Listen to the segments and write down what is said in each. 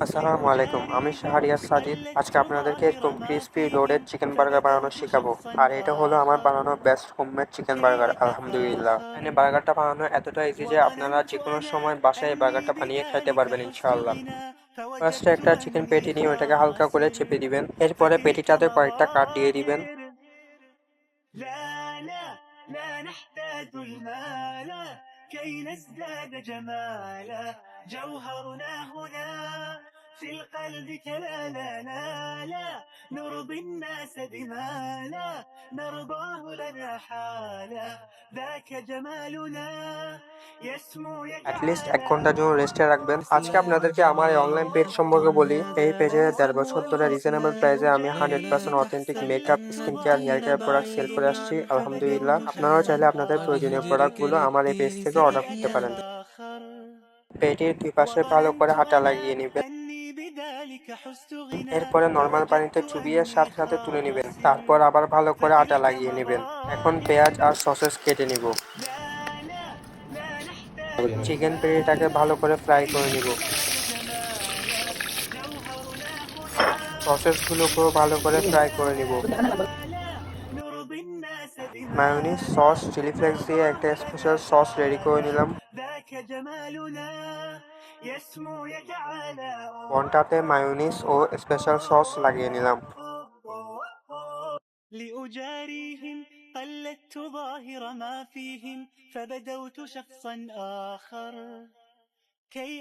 আসসালামু আলাইকুম, আমি শাহরিয়ার সাজিদ। আজকে আপনাদেরকে এরকম ক্রিস্পি লোডেড চিকেন বার্গার বানানো শেখাবো। আর এটা হলো আমার বানানো বেস্ট হোমমেড চিকেন বার্গার, আলহামদুলিল্লাহ। এখানে বার্গারটা বানানো এতটা ইজি যে আপনারা যে কোনো সময় বাসায় এই বার্গারটা বানিয়ে খেতে পারবেন ইনশাআল্লাহ। ফার্স্টে একটা চিকেন পেটি নিয়ে ওটাকে হালকা করে চেপে দিবেন। এরপরে পেটিটাতে কয়েকটা কাট দিয়ে দিবেন। لا لا لا نحتاج المال كي نزداد جمالا جوهرنا هنا في القلب كلا لا لا لا نرضي الناس بما لا نرضاه لنا حالا ذاك جمالنا يسمو অ্যাটলিস্ট يجعل 1 ঘন্টার জন্য রেস্টে রাখবেন। আজকে আপনাদেরকে আমার এই অনলাইন পেজ সম্পর্কে বলি। এই পেজে 1.5 বছর ধরে রিজনেবল প্রাইসে আমি 100% authentic makeup, skin care, hair care product sale করে আসছি, আলহামদুলিল্লাহ। আপনারাও চাইলে আপনাদের প্রয়োজনীয় প্রোডাক্টগুলো আমার এই পেজ থেকে অর্ডার করতে পারেন। পেটির দুই পাশে ভালো করে আটা লাগিয়ে নেবেন। এরপরে নর্মাল পানিতে চুবিয়ে সাথে সাথে তুলে নেবেন। তারপর আবার ভালো করে আটা লাগিয়ে নেবেন। এখন পেঁয়াজ আর সসেস কেটে নিব। চিকেন পেটিটাকে ভালো করে ফ্রাই করে নিব। সসেসগুলোকেও ভালো করে ফ্রাই করে নিব। মায়োনিজ, সস, চিলি ফ্লেক্স দিয়ে একটা স্পেশাল সস রেডি করে নিলাম। কোনটাতে মায়োনিজ ও স্পেশাল সস লাগিয়ে নিলাম। لأجاريهم قلدت ظاهر ما فيهم فبدوت شخصا آخر كي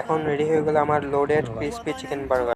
এখন أتفاخر রেডি হয়ে গেল আমার লোডেড ক্রিস্পি চিকেন বার্গার।